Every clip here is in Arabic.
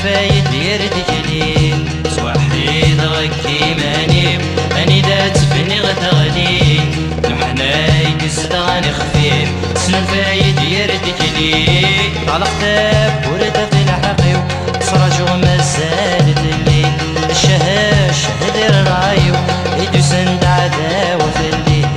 سنفايد يرد جليل سوحيد غكي ماني أني ذات فني غتغني نحناي قصدغاني خفيف سنفايد يرد جليل طلق تاب ورد في الحقيو صراجو مازال الليل الشهد الرايو يدو سند عداوة في الليل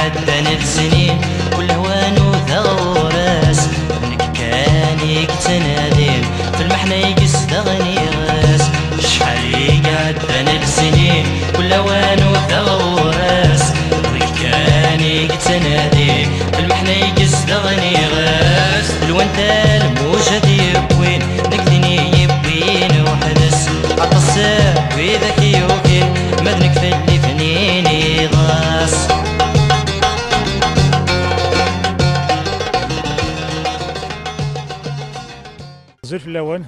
عدنا السنين كل هوانو ثغورس منك كان يقتنادين في المحنة يقصد غني غاس شحال عدنا السنين كل هوانو ثغورس منك كان يقتنادين في المحنة يقصد غني غاس الوانت الموجة يبوين نكدني يبوين وحدس عطسا وإذاك يوكين مدنك في اللي فنيني غاس في اللون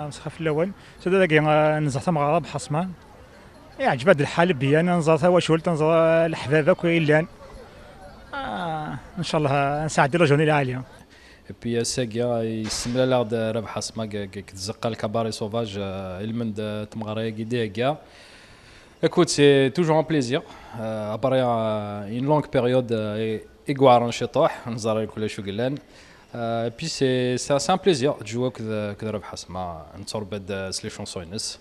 مسخه في اللون سدا داكي نزعت مغرب حصمان يعجب هذا الحال بيا انا نزرتها واش ولت نزر الحبابه كويلان ان شاء الله نساعد رجوني العاليه بي ساكيا يسمى لارد ربح حصما كتزقى الكباري سوفاج المند تمغري كيديا écoute c'est toujours un plaisir après une longue période إيغوار شطوح نزار كل شو قلان puis c'est un plaisir de jouer كذا ربح حسما نتربد لي شونسوينس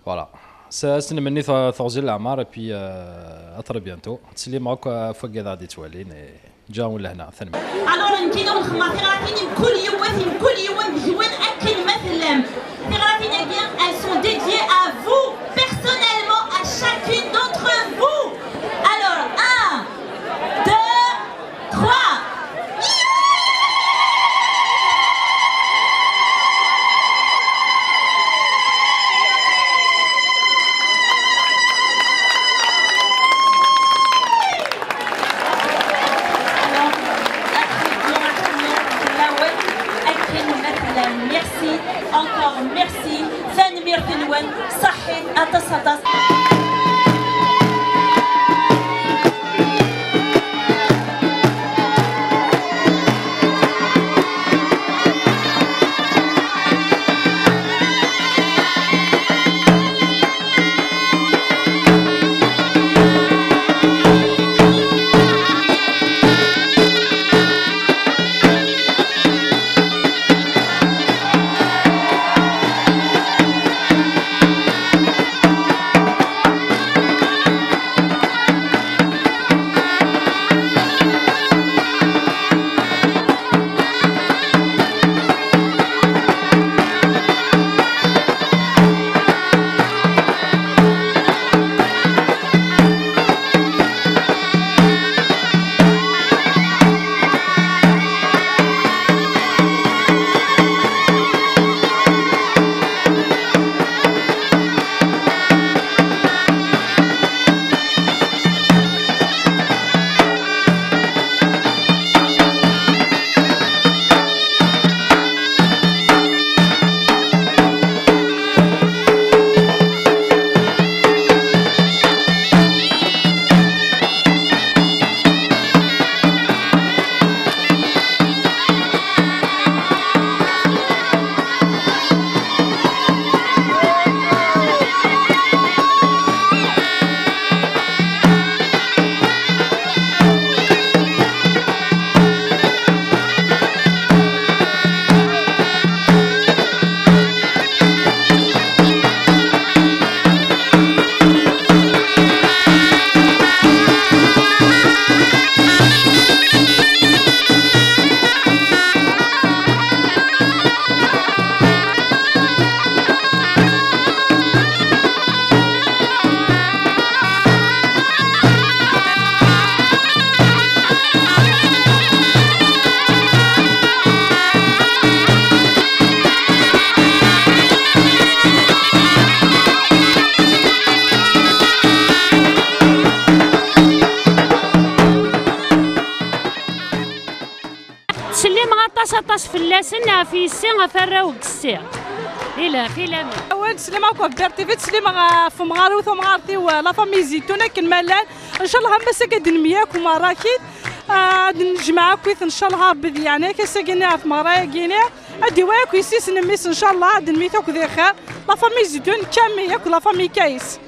فوالا سنة مني ثوزي الأعمار puis à très bientôt تسلي معك فوق غادي توالين جاو لهنا ثاني alors نتينا ونخمر ثغراتين كل يوم جوين أكل مثلا ثغراتين bien elles sont dédiées à vous personnellement à chacune d'entre vous alors 1 2 3 merci encore merci ثاني ميرتنوان صحي أتصدق تسلي مغطاس طاس فلاسن في السي غفراو قسي إلى خلال اول تسليم هكا في بير تي في تسليم في مغاري وثمغارتي ولا فامي زيتونه كنمالان ان شاء الله بس كدن مياك ومراكي نجمع كويس ان شاء الله بدي يعني كساكينا في مغرايا كينا ادي واك ويسيس نميس ان شاء الله دنميتك ذي خير لا فامي زيتون كامياك ولا فامي كايس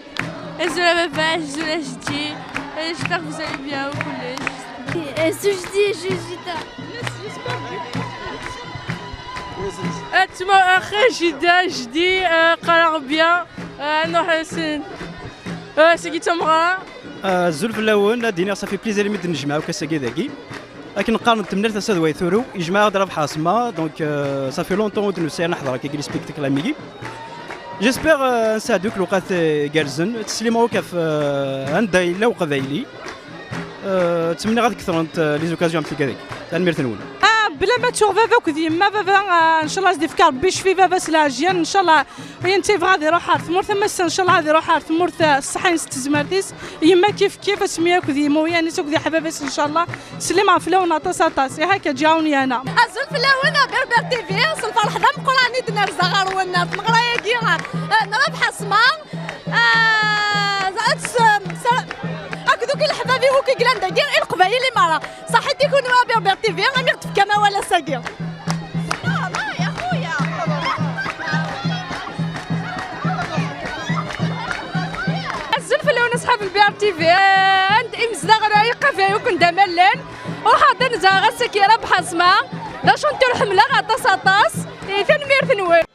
زولا بابا زولا جدي j'espère que vous allez bien au collège سجدي جديدة أتما أخي جدي قرا بيان نروح سيكي تمغرا الزلف الاول دينا صافي بليزير ميد نجمعو كاساكي ذاكي لكن نقارن تمنير تساد ويثورو يجمع ضرب حاسمه دونك صافي لونطون نسير نحضر كي سبيكتيكل اميكي جيسبيغ نساعدوك الوقت كارزن تسليمو كاف عندي لو قبايلي تمنى غادي كثرت لي زوكازيون في كذاك تاع الميرتنون بلا ما تشوف فافا كديما فافا ان شاء الله زدي فكر بيش في فافا سلاجيان ان شاء الله وينتي غادي يروح عارف مورث مس ان شاء الله غادي يروح عارف مورث الصحين ست زمرتيس يما كيف سميا كديما يعني سوك دي حبابس ان شاء الله سليم فلون طاس هكا جاوني انا ازول فلاونا بربر تي في صل فرح دم قراني دنر زغار والنار مغرايا كيغا نربح حسما دوك الحبابي هو كيقلان داير القبايل اللي مرا صحيت يكونوا بربر تي في غير تف كما ولا ساقي يا خويا الزلفه لو نصحاب البي تي في عند امزدا غراي قفاي وكن دملان وحاضر زاغ سكيره بحسمه لا شنطور حمله غطاس تنمير ثنوي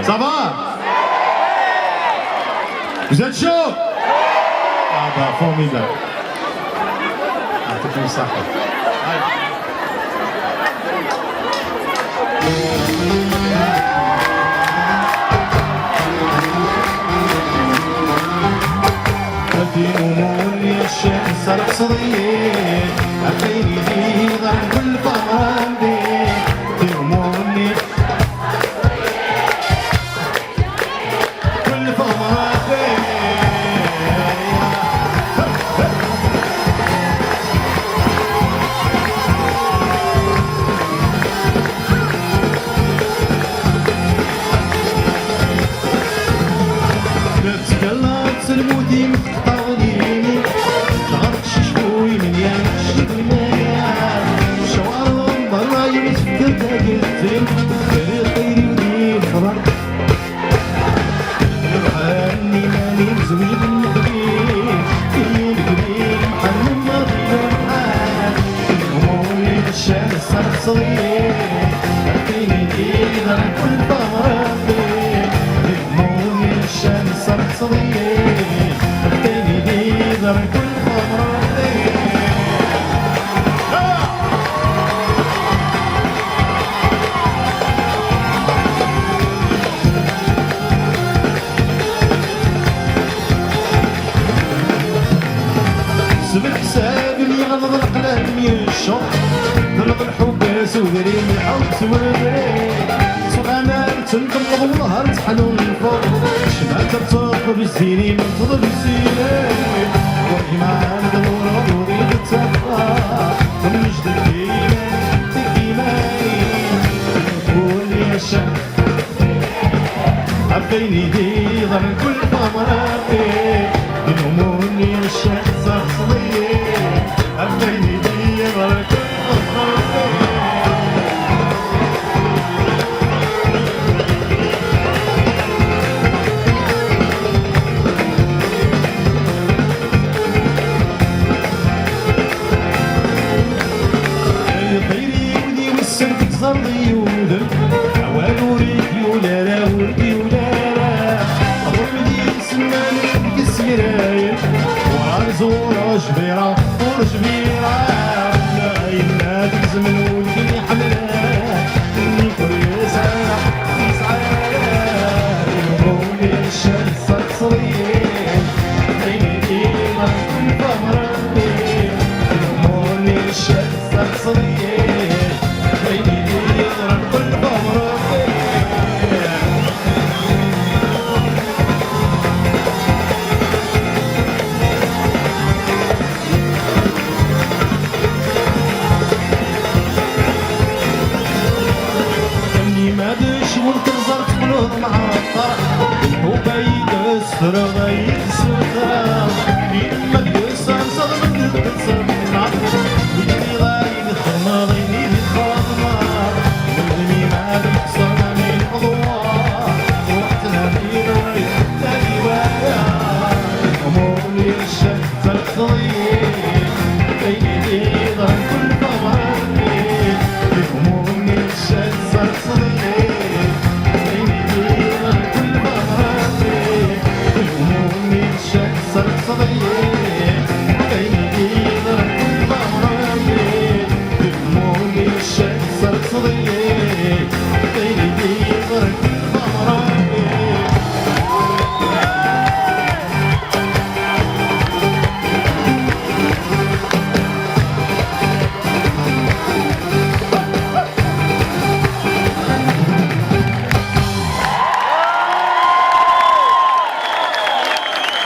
Ça va? Vous êtes chaud? Ah bah formidable. يعطيكم الصحة. في أمور الشمس الصغير عطيني في ضعف كل فمرة في أمور المودي مخطوني شعرت شوي من يمشي بالمياه شوارع برا يمسك قلتين طيري ودي خبر روحاني ماني مزوي بالمقبيل بالمقبيل محل مرحان الأمور الشمس صغير عطيني إيدها كل ضمرة الأمور الشمس صغير عطيني إيدها كل ضمرة سبع حساب اللي غضب القلم يشط ضرب الحب سودري من الحب سودري سبحان تنقلب والنهار تحلو الفوق شمعة ترتقب الزينين تضرب الزينين والإيمان دور وريد التقوى ونجد الإيمان تكيماني نقول يا شاب عبيني دي ضمن كل ضمراتي ينوموني الشمس صغير عبيني دي ضمن كل ضمراتي صري ودم عوالوريك يولا وربي ولا ضربني سمان كسيرايا وعزورة جبيرة ورجبيرة لا يلا تزمن ولدي حملة مني كل سنة يسعى يبغوني الشمس تصريح عيني ديما كل فمرة يبغوني الشمس تصريح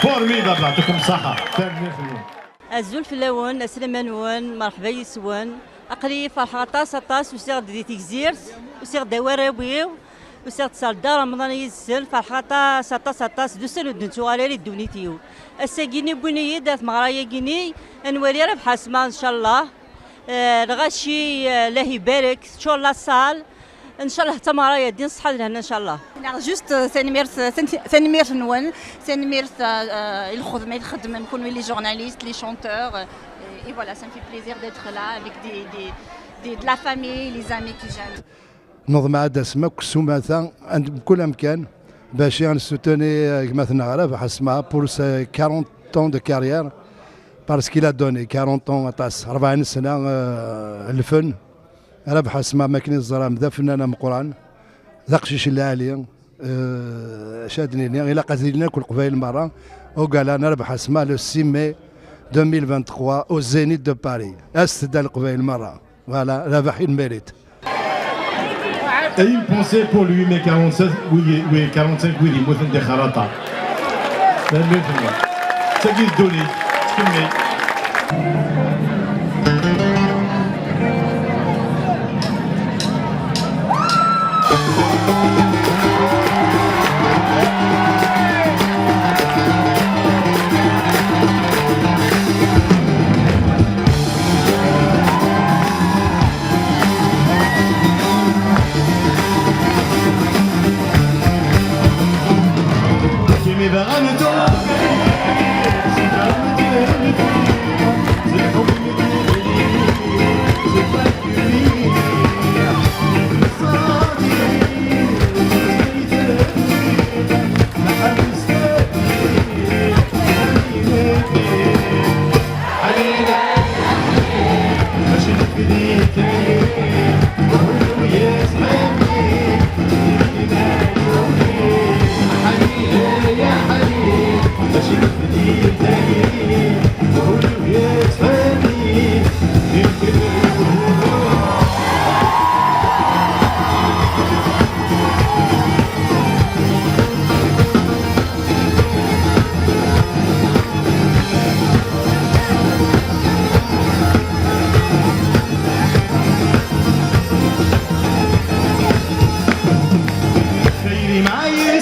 فورميدابل يعطيكم الصحة. الزول اللون اسلمان ون مرحبا يسون اقري فرحه طاس وسير دي تيزيرت وسير دوارابيو وسير تصال رمضان يزل فرحه طاس دوسن ودنتو على دونيتيو الساكيني بنيه دات مغرايا كيني انوالي ربح اسماء ان شاء الله الغاشي الله يبارك شو الله صال ان شاء الله تمارا يدين صحه لهنا ان شاء الله. جوست ثاني نون ثاني الخدمه الخدمه نكونوا لي جورناليست لي شونتور et voilà ça me fait plaisir d'être là avec de la famille les amis que j'aime. نوض مع دسمة كسوماتا عند بكل امكان باش نسوتوني مثلا غراب حسمها بور 40 ans de carrière parce qu'il a donné 40 ans طاس 40 سنه الفن ربح اسمها ماكينة الزرام ذا فنانة مقران ذا قشيش العالية شادني إلا قاتلنا كل قبائل مرة وقال أنا ربح اسمها لو 6 ماي 2023 au Zénith de Paris أستدى القبائل مرة فوالا ربح الميريت. Et il pensait pour lui, mais 45, oui, 45, oui, il m'a fait des kharata. C'est qu'il donne, c'est qu'il معايا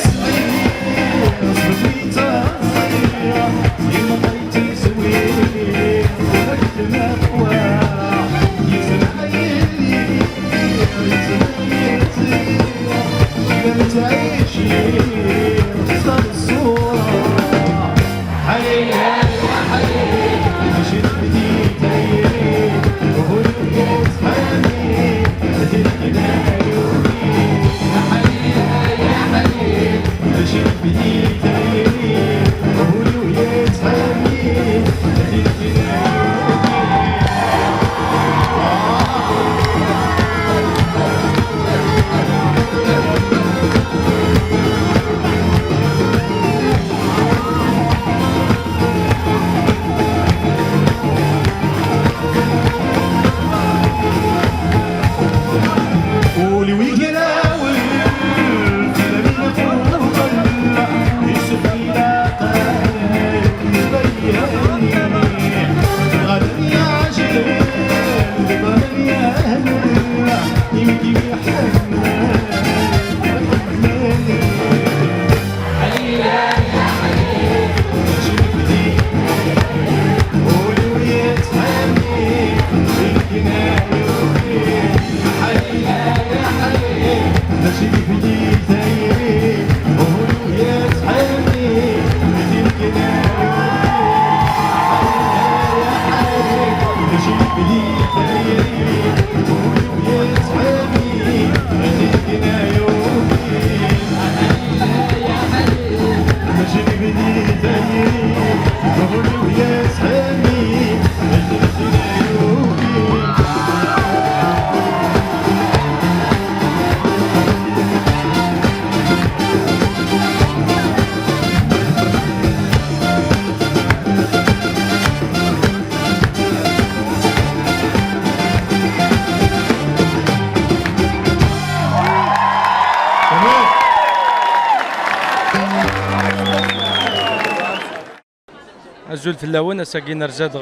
الزول في اللون ساقينا رزاد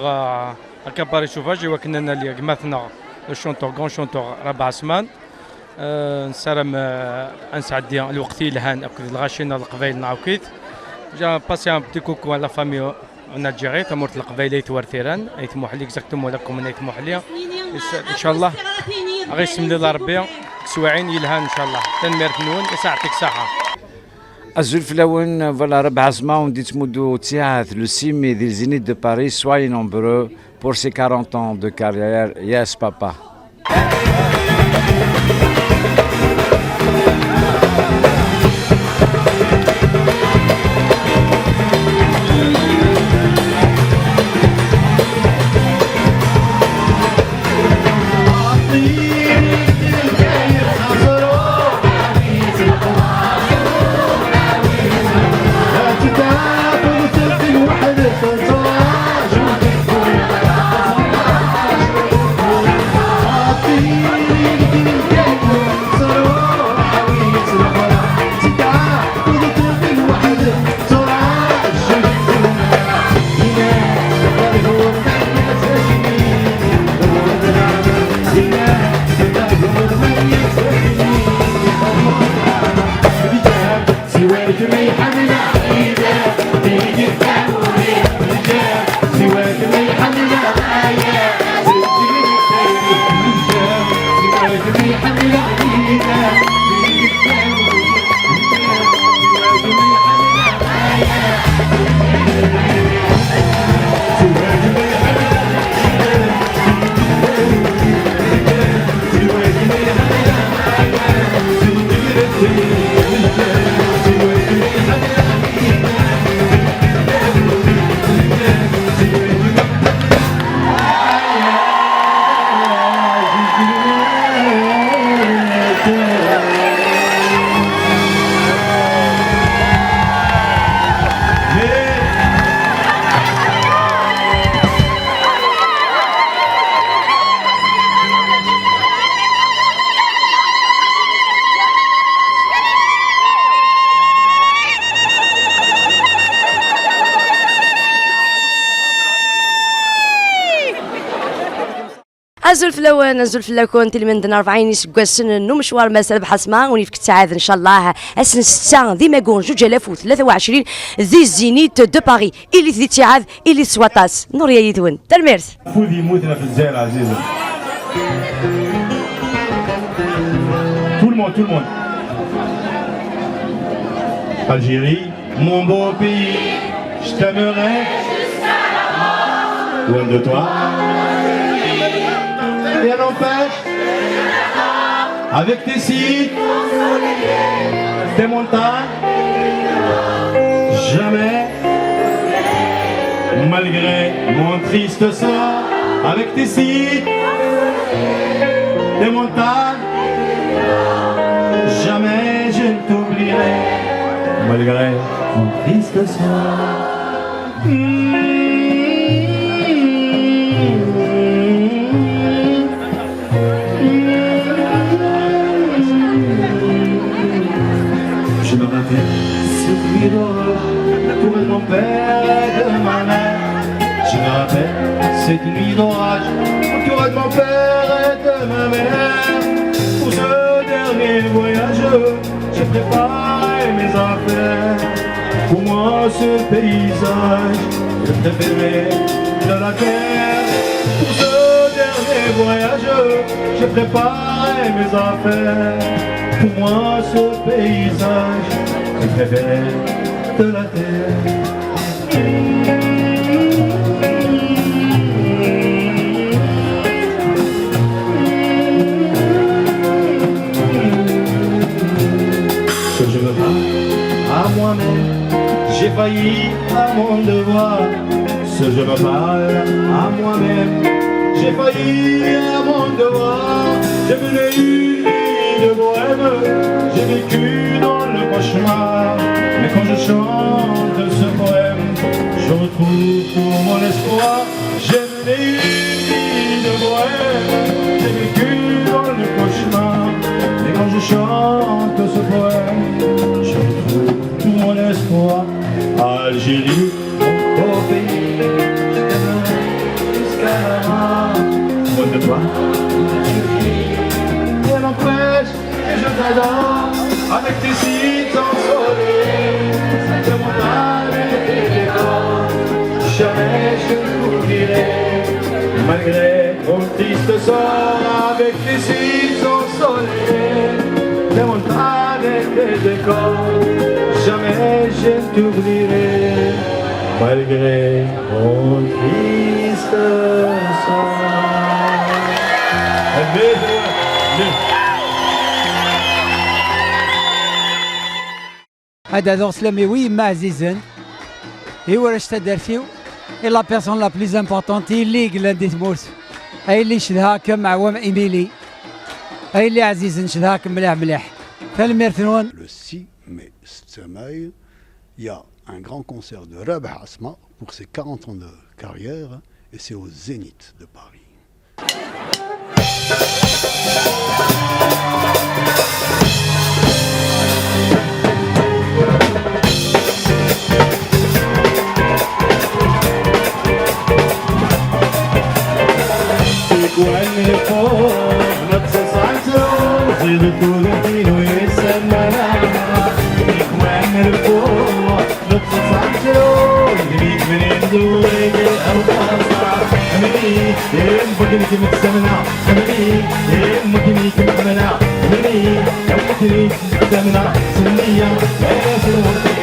كاباري شوفاجي وكنا اللي قماثنا الشونتور كون شونتور ربع سمان نسرم انسعد الوقت الهان اكل الغاشينا القبائل نعاوكيت جا باسي ان بتي كوكو لا فامي اون الجيري تمرت القبائل يتورثيران ايتموح لي اكزاكتومون لكم من ايتموح لي ان شاء الله غيسم لي ربي سواعين يلهان ان شاء الله تنميرت نون يساعدك صحه Azul Flawen, voilà, Rabasma, on dit Moudou Tiath, le 6 mai des Zénith de Paris, soyez nombreux pour ces 40 ans de carrière. Yes, papa. أزول فلوان أزول فلاكون تلي من دنا 40 يسقسن إنه مشوار مسألة بحسمان ونفك السعادة إن شاء الله أسن 6 ديما كون 2023 ذي الزينيت دو باري إلي ذي تيعاد إلي سواتاس نوريا يدون ترميرس فودي موتنا في الجزائر عزيزة tout le monde Algérie mon beau pays je t'aimerai loin de toi rien n'empêche avec tes sites tes montagnes jamais malgré mon triste sort avec tes sites tes montagnes jamais je ne t'oublierai malgré mon triste sort Je me rappelle cette nuit d'orage pour mon père et de ma mère. Je me rappelle cette nuit d'orage pour mon père et de ma mère. Pour ce dernier voyage, j'ai préparé mes affaires. Pour moi, ce paysage, le préféré de la terre. Pour ce dernier voyage, j'ai préparé mes affaires. Pour moi, ce paysage, le préféré de la terre. Que je me bats à moi-même, j'ai failli failli à mon devoir. Ce je me parle à moi-même. J'ai failli à mon devoir. J'ai mené une vie de bohème. J'ai vécu dans le cauchemar. Mais quand je chante ce poème, je retrouve tout mon espoir. J'ai mené une vie de bohème. J'ai vécu dans le cauchemar. Mais quand je chante ce poème, je retrouve tout mon espoir. Algérie, mon beau pays, je t'aimerai jusqu'à la mort. Loin de toi, rien n'empêche que je t'adore. Avec tes sites ensoleillés, de mon âme et tes décors, jamais je t'oublierai. Malgré ton triste sort, avec tes sites ensoleillés, de mon âme et tes décors, jamais je t'oublierai. Malgré ton triste sort. هذا دور سلامي ما عزيزا هو راش تدار فيه اي لا بيرسون لا بليز امبورطونت اللي قلندي تموت هاي اللي شدها كم عوام ايميلي هاي اللي عزيز نشدها كم مليح مليح فالميرثنون. Le 6 mai semaine, il y a un grand concert de Rabah Asma pour ses 40 ans de carrière et c'est au Zénith de Paris. وين الفوق نبصص عالزروق زيد الطولين ويسمنا وين الفوق نبصص عالزروق نريد من ندوق الأوطان مني يمكنك متسمنا مني يمكنك متمنى مني يمكنك متسمنا سنية يا سنوة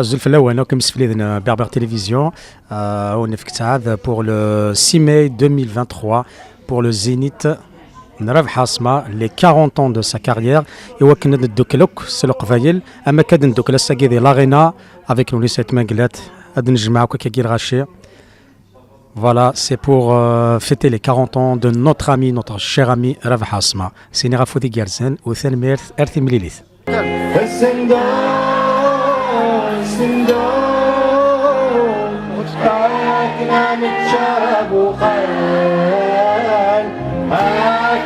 Azul Flawan, comme c'est fait Berber Télévision, on est pour le 6 mai 2023 pour le Zénith Rav Hasma, les 40 ans de sa carrière. Et on a Dokelok, c'est le Qvaïl, à Makaden Dokel Sagé de l'Arena avec nous les 7 Manglet, Aden Jma Kakir Raché. Voilà, c'est pour fêter les 40 ans de notre ami, notre cher ami Rav Hasma. C'est Nerafoudi Gerzen ou Thelmirth Erthim Lilith.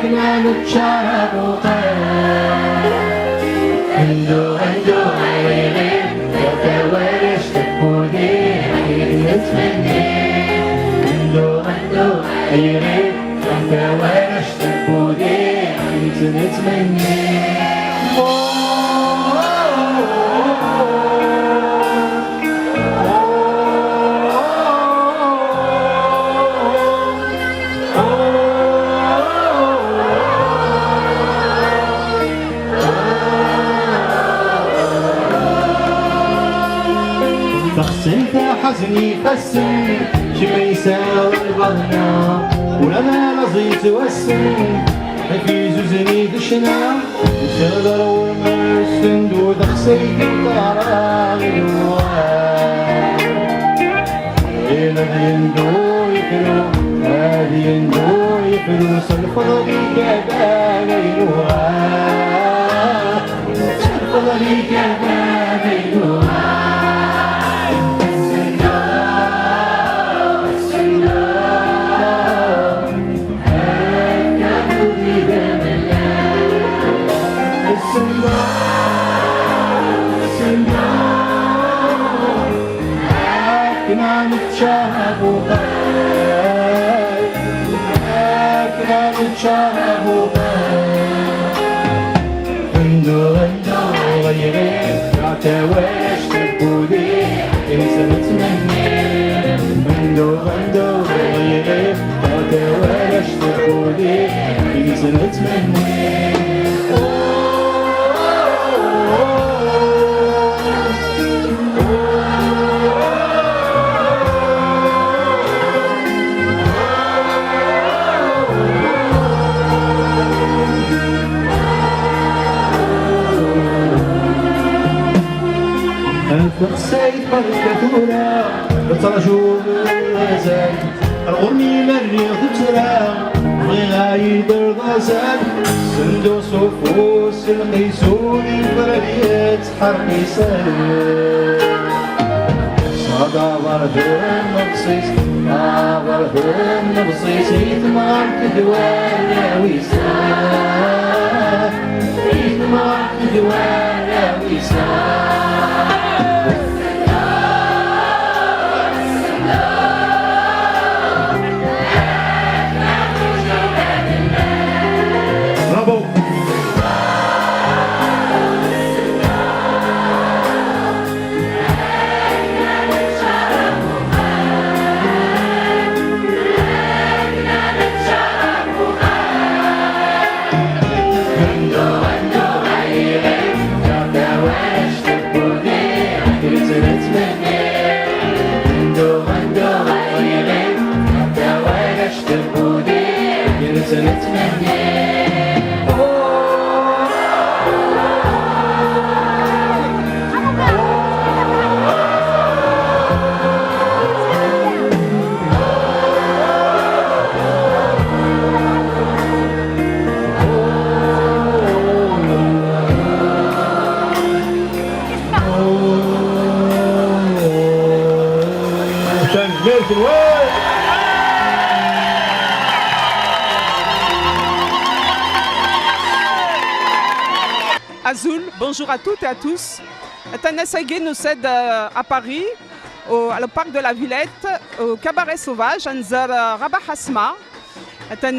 كنا نتشارب وطير هندو هندو عيني يتوارش تبودي نتمني هندو هندو عيني يتوارش تبودي نتمني انت حزني فالسن شما يساوي البغنا ولما لزيت والسن في زوزني دشنا وشغل والمرسن دود خسيت الطراغي هذه يندو يفلو هذه يندو يفلو صلفضلي كبابينوها صلفضلي كبابينوها كنا نتشاهد وغير كنا نتشاهد وغير هندو هندو غيري يعتواش تبودي إنسان تمني هندو هندو غيري يعتواش تبودي إنسان تمني الفقسيد بالكثورة بترجو الغزال الغرمي مريض ترى غايد الغزال سندو صفوس القيسون البريات حرقي سال صدى ورد النبصيص ورد النبصيص يتمر كدوار يا ويسان يتمر كدوار يا ويسان Azul, bonjour à toutes et à tous. Tana Sagé nous cède à Paris, au parc de la Villette, au cabaret sauvage, Anzar Rabat Hasma. Il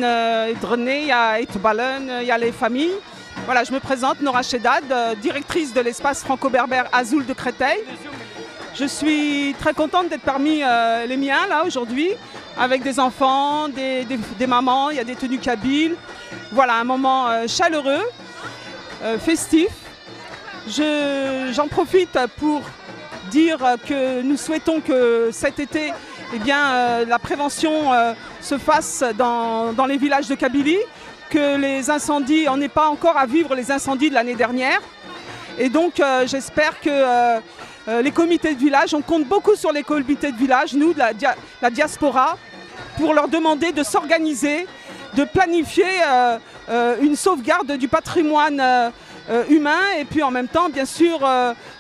y a Itbalen, il y a les familles. Voilà, je me présente, Nora Chedad, directrice de l'espace franco-berbère Azul de Créteil. Je suis très contente d'être parmi les miens là aujourd'hui, avec des enfants, des mamans, il y a des tenues kabyles. Voilà, un moment chaleureux, festif. J'en profite pour dire que nous souhaitons que cet été, eh bien, la prévention se fasse dans les villages de Kabylie, que les incendies, on n'est pas encore à vivre les incendies de l'année dernière. Et donc j'espère que les comités de village, on compte beaucoup sur les comités de village, nous, la diaspora, pour leur demander de s'organiser, de planifier une sauvegarde du patrimoine humain et puis en même temps, bien sûr,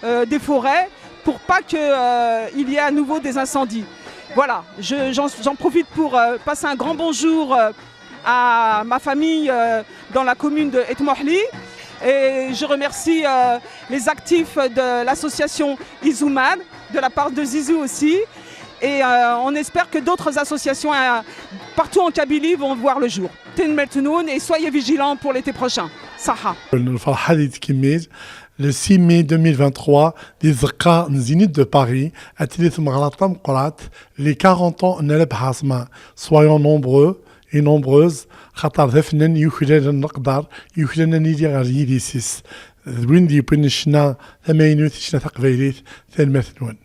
des forêts pour pas qu'il y ait à nouveau des incendies. Voilà, j'en profite pour passer un grand bonjour à ma famille dans la commune de Et Mohli. Et je remercie les actifs de l'association Izouman, de la part de Zizou aussi. Et on espère que d'autres associations partout en Kabylie vont voir le jour. Et soyez vigilants pour l'été prochain. Saha. Le 6 mai 2023, des Zqa Zénith de Paris, à les 40 ans de Hasma. Soyons nombreux et nombreuses. خاطر ذفنن يخلل نقدر يخللنا نيدي غير يديسيس وين دي بنشنا ثمانينوث شنا تقبيليت ثان مثلون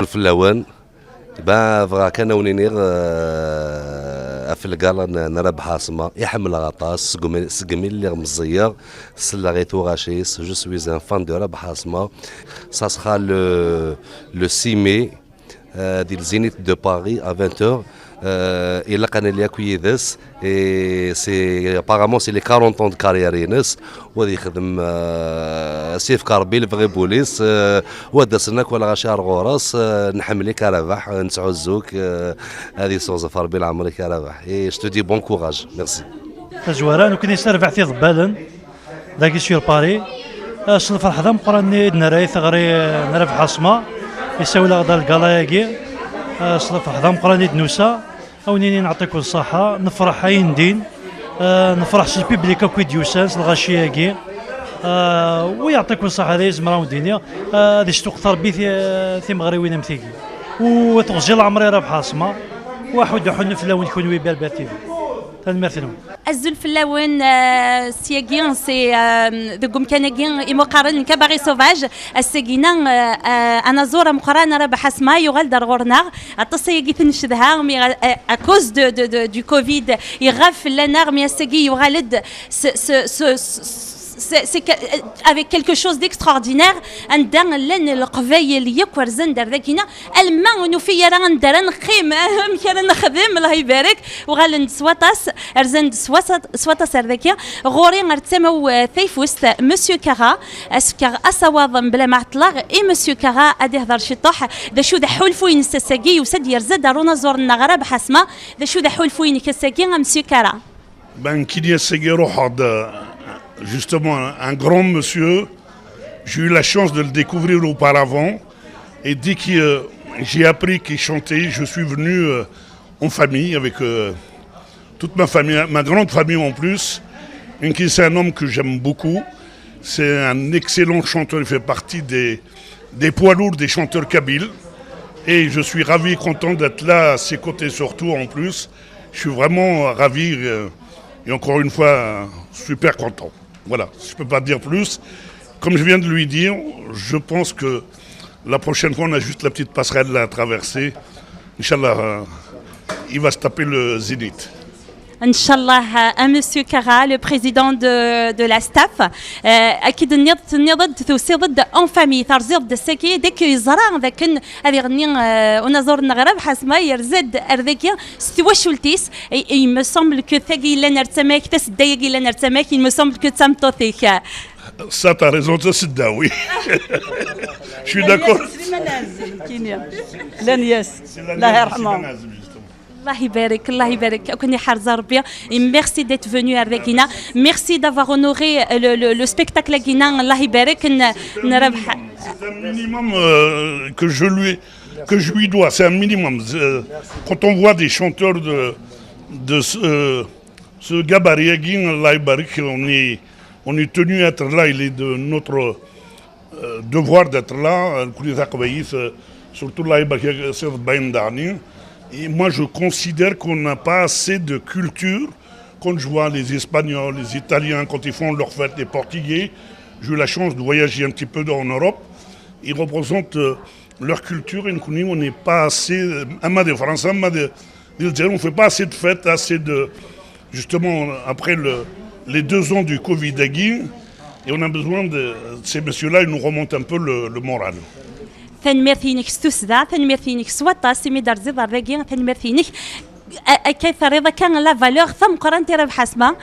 في اللوان با فغا كان ونينير في القالا نرى بحاسمة يحمل غطاس سقمي اللي غمزية سلا غيتو غاشيس جو سويز ان فان دو راب حاسمة سا سخا لو 6 مي ديال زينيت دو باري à 20h إلا كان ليا كويدس سي ابارامون سي لي 40 ans de carrière ينس وغادي يخدم سيف كاربيل فغي بوليس ودسناك ولا غاشي غوراس نحملك رباح نتعزوك هذه سوز فربي العمري كرباح اي جو دي بون كوراج ميرسي زواران وكني سرفع في ضبالن داكي سير باري اصل فرحه مقراني نراي ثغري نرف حصمه يساوي لغدا الكالاياكي اصل فرحه مقراني دنوسا اونيني نعطيكم الصحه نفرح عين دين نفرح سي بيبليكا كوي ديوسانس الغاشياكي ويعطيكم الصحه هذه زمرا ودينيا هذه تقطر بي في مغربين مثيكي وتغزي العمري راه بحاصمه واحد حن في لون يكون ويبال باتيفي تنمرثنو الزلف اللون سياجين سي دقوم كانجين مقارن كباري سوفاج السجينا انا زوره مقارنه راه بحسما يغال دار غورنا التصيجي تنشدها مي اكوز دو كوفيد يغاف لنا مي السجي يغالد c'est avec quelque chose d'extraordinaire عندنا لن القبايل يكور زندر ذاكينا الما ونفي راه ندير نقيم كان نخدم الله يبارك وغال سواطاس ارزند سواطاس ذاكيا غوري غرتسمو ثيفوست مسيو كارا اسكار اسواض بلا معطلاغ اي مسيو كارا ادي هضر شي طوح ذا شو ذا حلفوين سساكي وسد يرزد رونا زورنا غراب حسمه ذا شو ذا حلفوين كساكي مسيو كارا بان كيديا سيغيرو حد justement un grand monsieur. J'ai eu la chance de le découvrir auparavant et dès que j'ai appris qu'il chantait, je suis venu en famille avec toute ma famille, ma grande famille en plus. C'est un homme que j'aime beaucoup, c'est un excellent chanteur, il fait partie des poids lourds des chanteurs kabyles et je suis ravi et content d'être là à ses côtés surtout en plus. Je suis vraiment ravi et encore une fois super content. Voilà, je ne peux pas dire plus. Comme je viens de lui dire, je pense que la prochaine fois, on a juste la petite passerelle à traverser. Inch'Allah, il va se taper le zénith. Inch'Allah, Monsieur Kara, le président de la staff, أكيد نضد توصيد en famille ترزيد السكي ديك يزرع ذاك أذيغني ونزور نغرب حسما يرزد أرذكيا ستوشولتيس il me semble que ثقي لنا ارتماك تسديقي لنا ارتماك il me semble que تمتوثيك Ça, t'as raison, ça c'est oui. Je suis d'accord. Allah يبارك الله يبارك كوني حارزة ربي merci d'être venu avec Guina merci d'avoir honoré le spectacle Guina الله يبارك نربح c'est un minimum que je lui dois c'est un minimum quand on voit des chanteurs de ce gabarit Guina Allah يبارك on est tenu à être là il est de notre devoir d'être là surtout Allah يبارك c'est bien dernier. Et moi, je considère qu'on n'a pas assez de culture. Quand je vois les Espagnols, les Italiens, quand ils font leur fête, les Portugais, j'ai eu la chance de voyager un petit peu en Europe. Ils représentent leur culture et nous, on n'est pas assez... des Français, on ne fait pas assez de fêtes, assez de... Justement, après les 2 ans du Covid, et on a besoin de... Ces messieurs-là, ils nous remontent un peu le moral. تنمرثينك ستوسدا تنمرثينك سواطا سيمي دار زيد الراكي تنمرثينك كيف رضا كان لا فالور ثم قرنتي راه بحسبه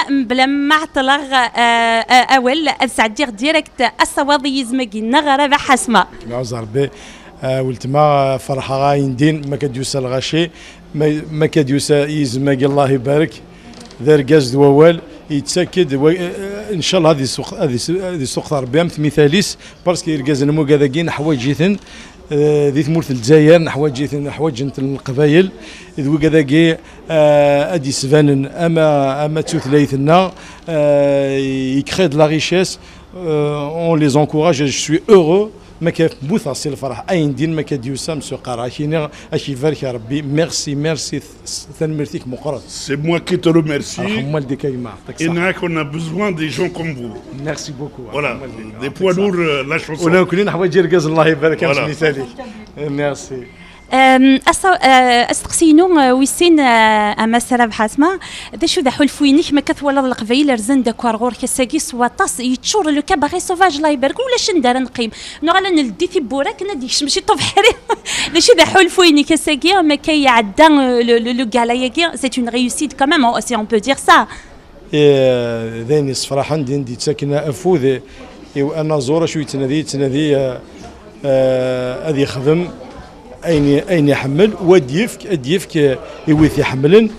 بلا ما عطلغ اول سعدير ديريكت الصواضي يزمكي نغرا بحسمه زربي ولتما فرحه غاين دين ما كديوسا الغاشي ما كديوسا يزمكي الله يبارك ذا قاز دوال يتسكد ان شاء الله هذه سوق ربي مثاليس باسكو يركز نمو كذاكين حوايج جيثن ذي ثمورث الجزائر حوايج جيثن حوايج القبايل ذو كذاكي ادي سفانن اما تثليثنا يكري de la richesse on les encourage je suis heureux ما كبوثا سي الفرح اين دين ما كديوسا مسو قراكيني اشي فارك يا ربي ميرسي ثنمرتيك مقرض سي موا كي تو ريميرسي مال دي كايما et on a besoin des gens comme vous merci beaucoup voilà des poids lourds la chanson ولا كلنا حوايج يركز الله يبارك فيك مثالي ميرسي استقسينو ويسين مسرا بحاسمه ذا شو ذا حلفوينيك ما كث ولا القبيله رزن داكوار غور كساكي سواطاس يتشور لو كاباغي سوفاج الله يبارك ولا شندار نقيم نغالا نلدي تبوراك نديش ماشي طوف حريم ذا شو ذا حلفوينيك كساكي ما كي عدا لو غالاياكي سي اون ريوسيت كوميم سي اون بو دير سا ذاني صراحه ندي ساكنه افوذ وانا زوره شويه تنادي هذه خدم اين يحمل وديفك يويث يحملن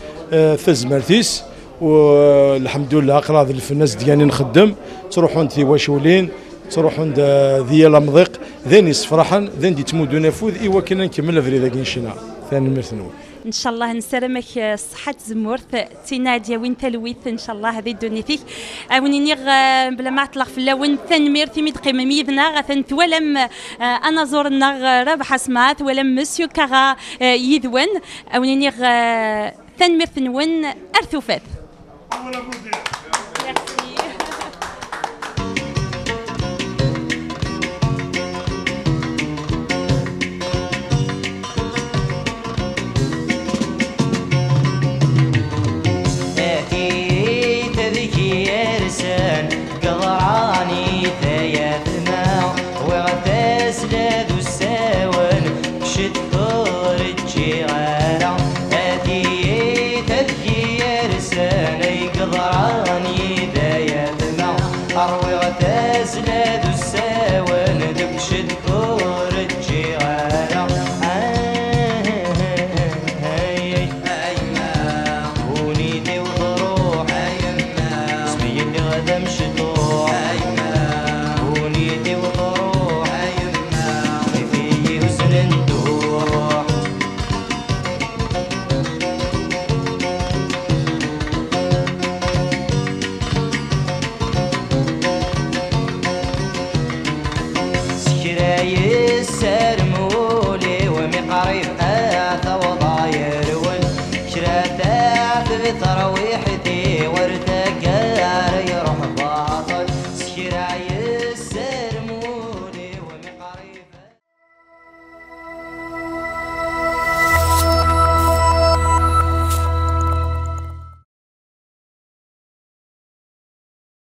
ثزمرتيس. والحمد لله قراض الفناس ديالي نخدم تروحون ثي واشولين تروحون ذي لمضيق ذاني صفرحا ذان دي تمودو نفوذ ايوا كنا نكمل فريدا كنشنا ثاني مرثنو ان شاء الله نسرمك صحة زمورث تناديا وين تلويث ان شاء الله هذه دونيتيك اوني نيغ بلا ما اطلق في اللون ثنمير تيميد قيمه ميدنا غثنت ولم انا زورنا ربح سمات ولم مسيو كغا يذون اوني نيغ ثنمير ثنون ارثوفات.